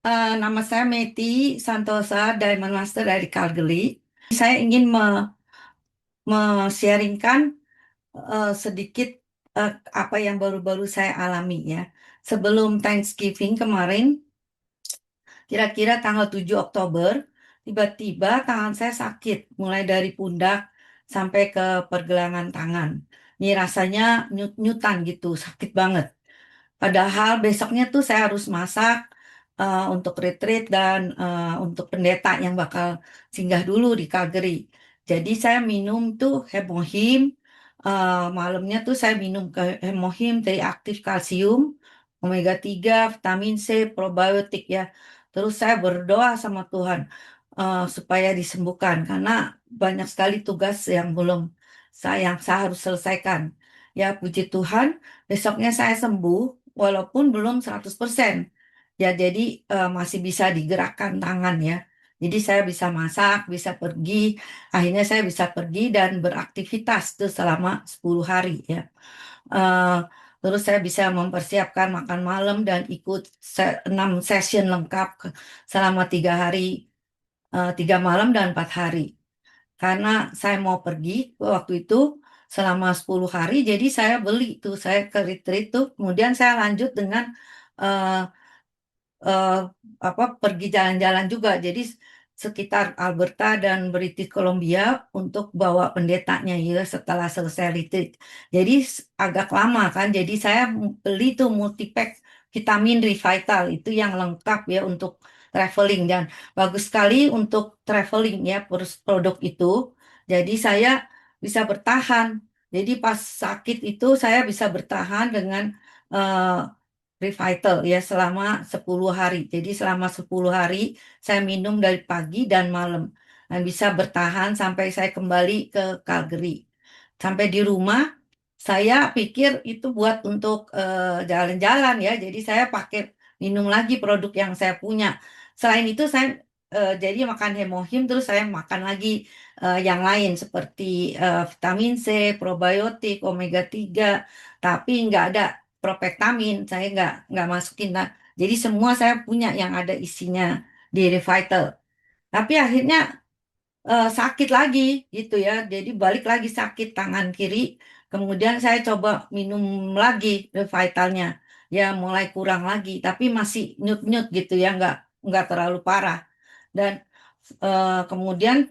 Nama saya Meti Santosa, Diamond Master dari Calgary. Saya ingin sharingkan sedikit apa yang baru-baru saya alami ya. Sebelum Thanksgiving kemarin, kira-kira tanggal 7 Oktober, tiba-tiba tangan saya sakit, mulai dari pundak sampai ke pergelangan tangan. Ini rasanya nyut-nyutan gitu, sakit banget. Padahal besoknya tuh saya harus masak untuk retreat dan untuk pendeta yang bakal singgah dulu di Calgary. Jadi saya minum tuh Hemohim. Malamnya tuh saya minum ke Hemohim dari aktif kalsium, omega 3, vitamin C, probiotik ya. Terus saya berdoa sama Tuhan supaya disembuhkan karena banyak sekali tugas yang belum saya harus selesaikan. Ya puji Tuhan, besoknya saya sembuh walaupun belum 100%. Ya, jadi masih bisa digerakkan tangan ya. Jadi saya bisa masak, bisa pergi. Akhirnya saya bisa pergi dan beraktivitas tuh selama 10 hari ya. Eh, Terus saya bisa mempersiapkan makan malam dan ikut 6 session lengkap selama 3 hari, 3 malam dan 4 hari. Karena saya mau pergi waktu itu selama 10 hari, jadi saya beli tuh, saya ke retreat tuh, kemudian saya lanjut dengan eh, eh, pergi jalan-jalan juga. Jadi sekitar Alberta dan British Columbia untuk bawa pendetanya ya setelah selesai retreat. Jadi agak lama kan. Jadi saya beli tuh multipack vitamin Revital itu yang lengkap ya untuk traveling dan bagus sekali untuk traveling ya produk itu. Jadi saya bisa bertahan. Jadi pas sakit itu saya bisa bertahan dengan eh, Revital ya selama 10 hari. Jadi selama 10 hari saya minum dari pagi dan malam. Dan bisa bertahan sampai saya kembali ke Calgary. Sampai di rumah saya pikir itu buat untuk jalan-jalan ya. Jadi saya pakai minum lagi produk yang saya punya. Selain itu saya jadi makan hemohim terus saya makan lagi yang lain seperti vitamin C, probiotik, omega 3, tapi nggak ada propektamin, saya nggak masukin. Nah, jadi semua saya punya yang ada isinya di Revital. Tapi akhirnya sakit lagi gitu ya. Jadi balik lagi sakit tangan kiri. Kemudian saya coba minum lagi Revitalnya. Ya mulai kurang lagi, tapi masih nyut-nyut gitu ya, nggak terlalu parah. Dan kemudian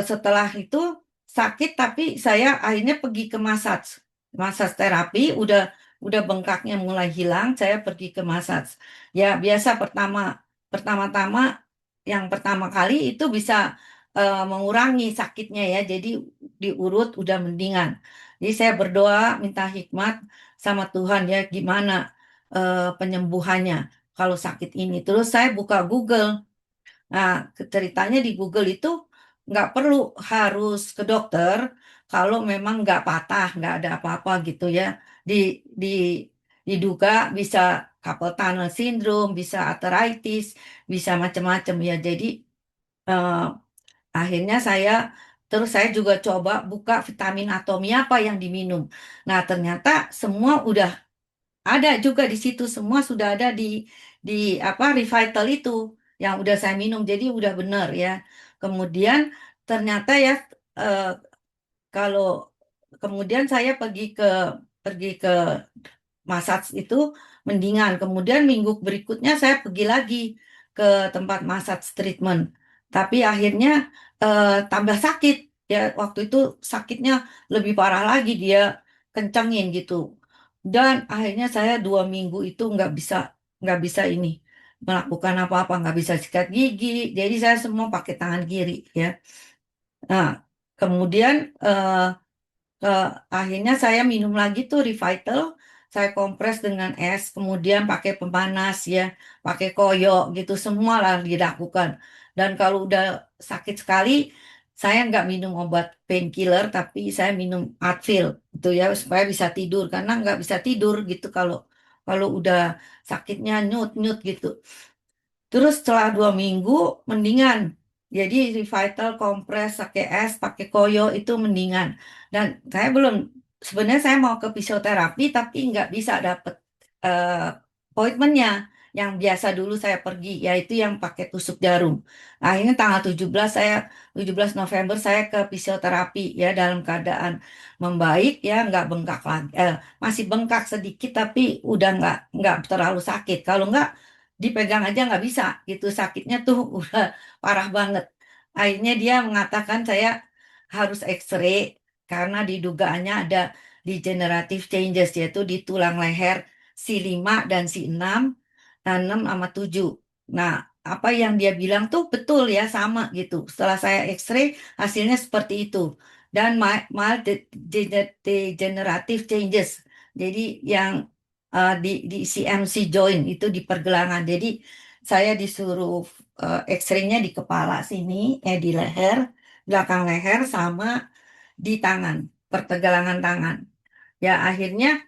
setelah itu sakit, tapi saya akhirnya pergi ke massage terapi. Udah bengkaknya mulai hilang, saya pergi ke massage. Ya biasa pertama-tama yang pertama kali itu bisa mengurangi sakitnya ya. Jadi diurut udah mendingan. Jadi saya berdoa minta hikmat sama Tuhan ya gimana penyembuhannya kalau sakit ini. Terus saya buka Google. Nah, ceritanya di Google itu nggak perlu harus ke dokter kalau memang nggak patah, nggak ada apa-apa gitu ya. Di, di, diduga bisa carpal tunnel syndrome, bisa arthritis, bisa macam-macam ya. Jadi eh, akhirnya saya juga coba buka vitamin atomi apa yang diminum. Nah, ternyata semua udah ada juga di situ, semua sudah ada di Revital itu yang udah saya minum, jadi udah bener ya. Kemudian ternyata ya eh, kalau kemudian saya pergi ke massage itu mendingan. Kemudian minggu berikutnya saya pergi lagi ke tempat massage treatment. Tapi akhirnya tambah sakit. Ya waktu itu sakitnya lebih parah lagi dia kencengin gitu. Dan akhirnya saya 2 minggu itu nggak bisa ini melakukan apa-apa, nggak bisa sikat gigi. Jadi saya semua pakai tangan kiri ya. Nah, kemudian ke akhirnya saya minum lagi tuh Revital, saya kompres dengan es, kemudian pakai pemanas ya, pakai koyo gitu semua lah dilakukan. Dan kalau udah sakit sekali, saya nggak minum obat painkiller, tapi saya minum Advil gitu ya supaya bisa tidur karena nggak bisa tidur gitu kalau kalau udah sakitnya nyut-nyut gitu. Terus setelah 2 minggu mendingan. Jadi Revital kompres pakai es, pakai koyo itu mendingan. Dan saya belum sebenarnya saya mau ke fisioterapi tapi nggak bisa dapet appointmentnya. yang biasa dulu saya pergi, yaitu yang pakai tusuk jarum. Akhirnya tanggal 17 November saya ke fisioterapi ya dalam keadaan membaik ya, nggak bengkak lagi. Masih bengkak sedikit tapi udah nggak terlalu sakit. Kalau nggak dipegang aja nggak bisa gitu, sakitnya tuh udah parah banget. Akhirnya dia mengatakan saya harus X-ray karena didugaannya ada degenerative changes, yaitu di tulang leher si 5 dan si 6, 6 sama 7. Nah, apa yang dia bilang tuh betul ya, sama gitu. Setelah saya X-ray, hasilnya seperti itu. Dan mild degenerative changes. Jadi yang di CMC joint itu di pergelangan. Jadi saya disuruh X-ray-nya di kepala sini, di leher, belakang leher sama di tangan, pergelangan tangan. Ya akhirnya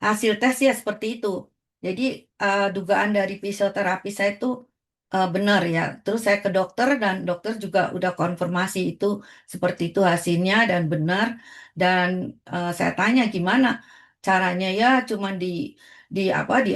hasil tes ya seperti itu. Jadi dugaan dari fisioterapi saya itu benar ya. Terus saya ke dokter dan dokter juga udah konfirmasi itu seperti itu hasilnya dan benar. Dan saya tanya gimana caranya, ya cuman di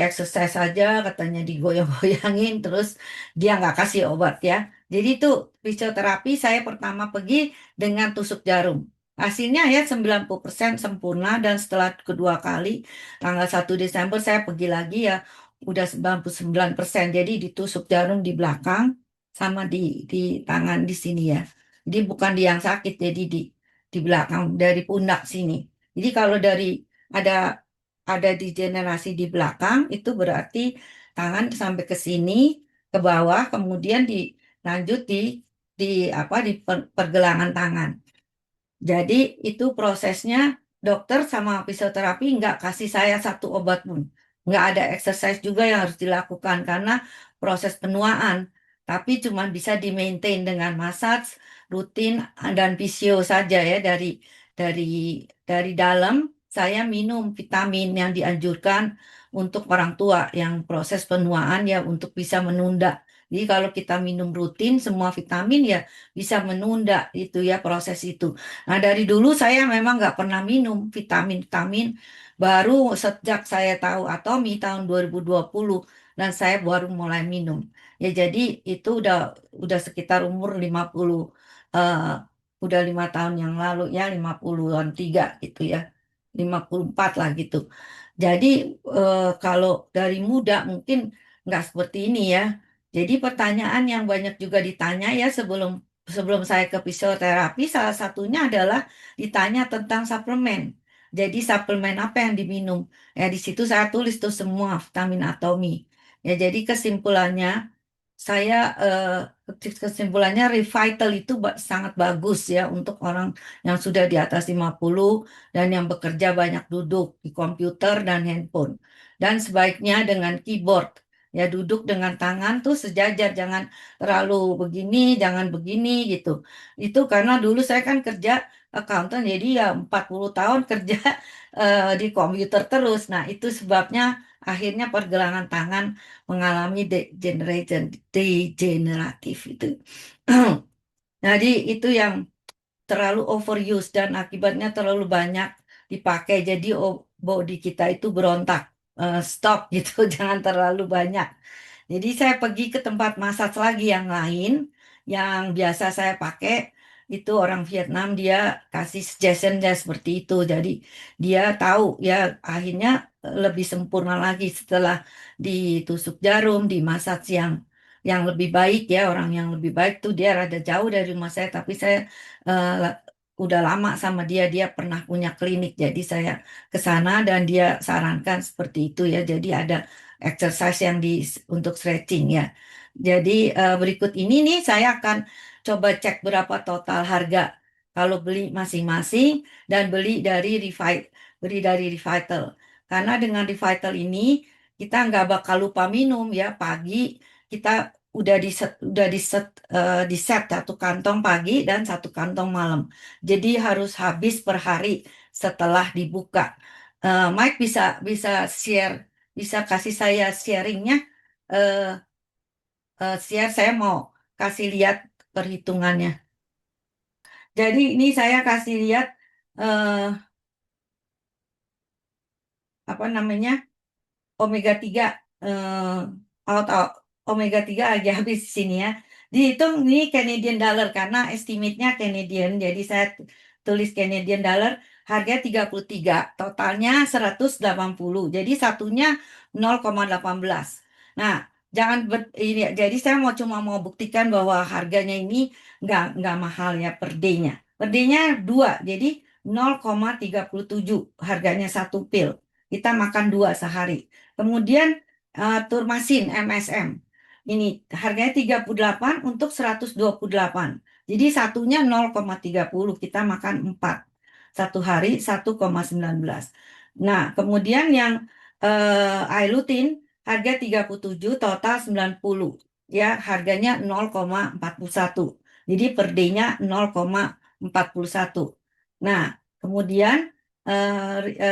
exercise aja, katanya digoyang-goyangin terus dia nggak kasih obat ya. Jadi itu fisioterapi saya pertama pergi dengan tusuk jarum. Hasilnya ya 90% sempurna, dan setelah kedua kali tanggal 1 Desember saya pergi lagi ya udah 99%. Jadi ditusuk jarum di belakang sama di tangan di sini ya. Jadi bukan di yang sakit, jadi di belakang dari pundak sini. Jadi kalau ada ada degenerasi di belakang itu berarti tangan sampai ke sini ke bawah, kemudian dilanjut di apa di pergelangan tangan. Jadi itu prosesnya dokter sama fisioterapi nggak kasih saya satu obat pun. Nggak ada exercise juga yang harus dilakukan karena proses penuaan. Tapi cuma bisa di-maintain dengan massage rutin dan fisio saja ya dari dari dalam saya minum vitamin yang dianjurkan untuk orang tua yang proses penuaan ya untuk bisa menunda. Jadi kalau kita minum rutin semua vitamin ya bisa menunda itu ya proses itu. Nah, dari dulu saya memang nggak pernah minum vitamin-vitamin. Baru sejak saya tahu Atomi tahun 2020 dan saya baru mulai minum. Ya, jadi itu udah sekitar umur 50, eh, udah 5 tahun yang lalu ya, 50-an tiga gitu ya. 54 lah gitu. Jadi kalau dari muda mungkin nggak seperti ini ya. Jadi pertanyaan yang banyak juga ditanya ya sebelum sebelum saya ke fisioterapi, salah satunya adalah ditanya tentang suplemen. Jadi suplemen apa yang diminum? Ya di situ saya tulis tuh semua vitamin Atomi. Ya jadi kesimpulannya saya kesimpulannya Revital itu sangat bagus ya untuk orang yang sudah di atas 50 dan yang bekerja banyak duduk di komputer dan handphone. Dan sebaiknya dengan keyboard. Ya duduk dengan tangan tuh sejajar, jangan terlalu begini, jangan begini gitu. Itu karena dulu saya kan kerja accountant, jadi ya 40 tahun kerja di komputer terus. Nah, itu sebabnya akhirnya pergelangan tangan mengalami degeneratif itu. Jadi itu yang terlalu overuse dan akibatnya terlalu banyak dipakai. Jadi body kita itu berontak, stop gitu, jangan terlalu banyak. Jadi saya pergi ke tempat massage lagi yang lain, yang biasa saya pakai itu orang Vietnam, dia kasih suggestionnya seperti itu. Jadi dia tahu ya akhirnya lebih sempurna lagi setelah ditusuk jarum, di massage yang lebih baik ya, orang yang lebih baik tuh dia rada jauh dari rumah saya, tapi saya udah lama sama dia, dia pernah punya klinik, jadi saya ke sana dan dia sarankan seperti itu ya. Jadi ada exercise yang untuk stretching ya. Jadi berikut ini nih saya akan coba cek berapa total harga kalau beli masing-masing dan beli dari Revital. Karena dengan Revital ini kita nggak bakal lupa minum ya pagi, kita di set satu kantong pagi dan satu kantong malam. Jadi harus habis per hari setelah dibuka. Mike bisa bisa share, bisa kasih saya sharingnya. eh Share, saya mau kasih lihat perhitungannya. Jadi ini saya kasih lihat eh apa namanya omega 3. out omega 3 lagi habis di sini ya. Dihitung ini Canadian dollar karena estimate-nya Canadian. Jadi saya tulis Canadian dollar harga 33, totalnya 180. Jadi satunya 0,18. Nah, jangan ini jadi saya cuma mau buktikan bahwa harganya ini nggak mahal ya per day-nya. Per day-nya 2. Jadi 0,37 harganya satu pil. Kita makan 2 sehari. Kemudian Turmasin MSM. Ini harganya 38 untuk 128. Jadi satunya 0,30, kita makan 4. Satu hari 1,19. Nah, kemudian yang Ailutin harga 37, total 90. Ya, harganya 0,41. Jadi per day-nya 0,41. Nah, kemudian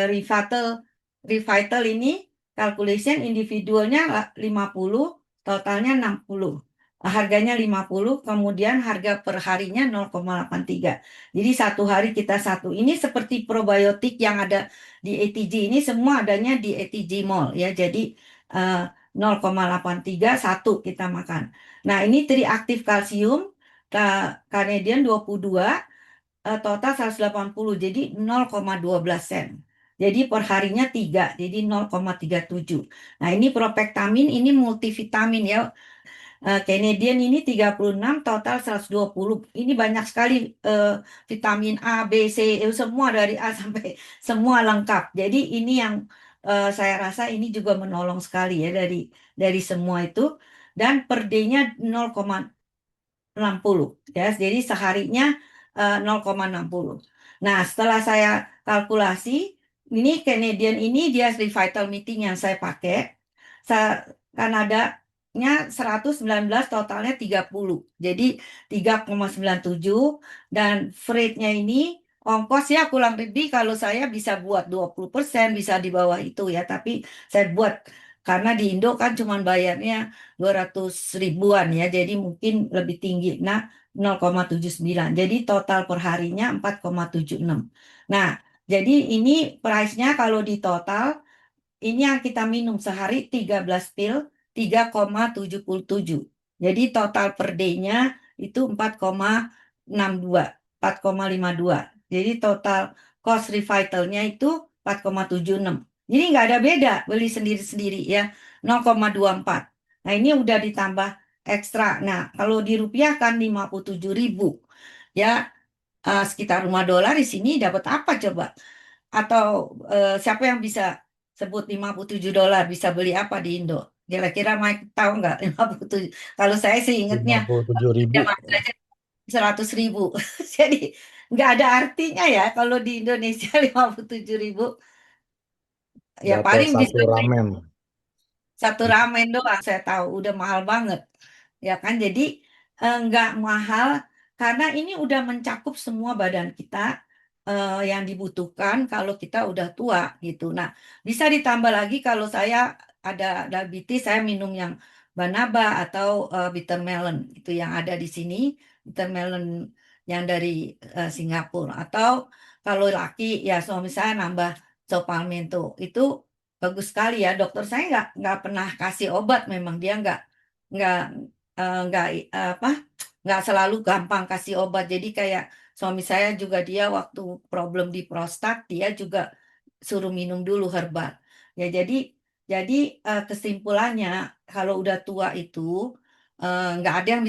Revital Revital ini calculation individualnya 50, totalnya 60. Harganya 50, kemudian harga per harinya 0,83. Jadi satu hari kita satu. Ini seperti probiotik yang ada di ATG, ini semua adanya di ATG Mall ya. Jadi 0,83 satu kita makan. Nah, ini triaktif kalsium Canadian 22, total 180, jadi 0,12 sen. Jadi per harinya 3, jadi 0,37. Nah, ini propektamin, ini multivitamin ya. Canadian ini 36, total 120. Ini banyak sekali vitamin A, B, C, E, semua dari A sampai semua lengkap. Jadi ini yang saya rasa ini juga menolong sekali ya dari semua itu. Dan per day-nya 0,60 ya. Jadi seharinya 0,60. Nah, setelah saya kalkulasi, ini Canadian ini dia Revital Meeting yang saya pakai. Kanadanya 119, totalnya 30. Jadi 3,97, dan freight-nya ini ongkos ya kurang lebih kalau saya bisa buat 20%, bisa di bawah itu ya, tapi saya buat karena di Indo kan cuman bayarnya 200 ribuan ya, jadi mungkin lebih tinggi. Nah, 0,79. Jadi total per harinya 4,76. Nah, jadi ini price-nya kalau di total, ini yang kita minum sehari 13 pil, 3,77. Jadi total per day-nya itu 4,62, 4,52. Jadi total cost Revitalnya itu 4,76. Jadi nggak ada beda, beli sendiri-sendiri ya, 0,24. Nah, ini udah ditambah ekstra. Nah, kalau dirupiahkan 57.000 ya, sekitar 5 dolar. Di sini dapat apa coba? Atau siapa yang bisa sebut 57 dolar bisa beli apa di Indo? Kira-kira Mike tahu nggak 57? Kalau saya sih ingetnya 57.000. zaman saja 100.000. Jadi nggak ada artinya ya kalau di Indonesia 57.000. Ya Dapat paling bisa satu beli ramen. satu ramen doang, saya tahu udah mahal banget. Ya kan, jadi nggak mahal karena ini udah mencakup semua badan kita yang dibutuhkan kalau kita udah tua gitu. Nah, bisa ditambah lagi kalau saya ada diabetes, saya minum yang Banaba atau bitter melon itu yang ada di sini, bitter melon yang dari Singapura. Atau kalau laki ya suami saya nambah Sopalmento itu bagus sekali ya. Dokter saya nggak pernah kasih obat, memang dia nggak nggak apa nggak selalu gampang kasih obat. Jadi kayak suami saya juga, dia waktu problem di prostat dia juga suruh minum dulu herbal. Ya jadi kesimpulannya kalau udah tua itu nggak ada yang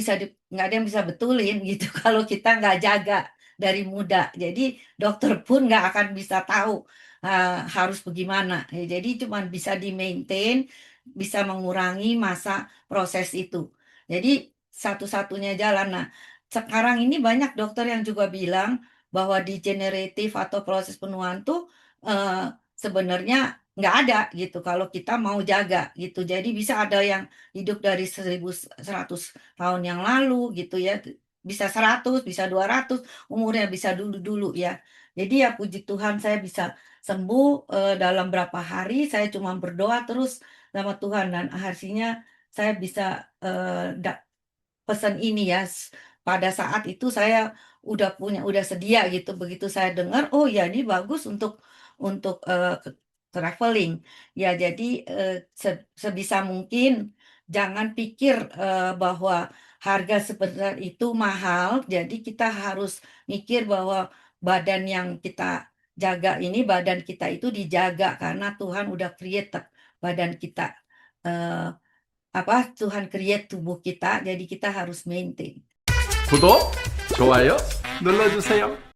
bisa betulin gitu kalau kita nggak jaga dari muda. Jadi dokter pun nggak akan bisa tahu harus bagaimana. Ya, jadi cuma bisa di maintain, bisa mengurangi masa proses itu. Jadi satu-satunya jalan. Nah, sekarang ini banyak dokter yang juga bilang bahwa degeneratif atau proses penuaan tuh eh, sebenarnya nggak ada gitu kalau kita mau jaga gitu. Jadi bisa ada yang hidup dari 1.100 tahun yang lalu gitu ya. Bisa 100, bisa 200, umurnya bisa dulu-dulu ya. Jadi ya puji Tuhan saya bisa sembuh dalam berapa hari, saya cuma berdoa terus sama Tuhan, dan hasilnya saya bisa pesan ini ya. Pada saat itu saya udah sedia gitu. Begitu saya dengar, oh ya ini bagus untuk traveling. Ya jadi sebisa mungkin jangan pikir bahwa harga sebesar itu mahal, jadi kita harus mikir bahwa badan yang kita jaga ini, badan kita itu dijaga karena Tuhan udah create badan kita. eh, Tuhan create tubuh kita, jadi kita harus maintain. 구독, 좋아요 눌러주세요.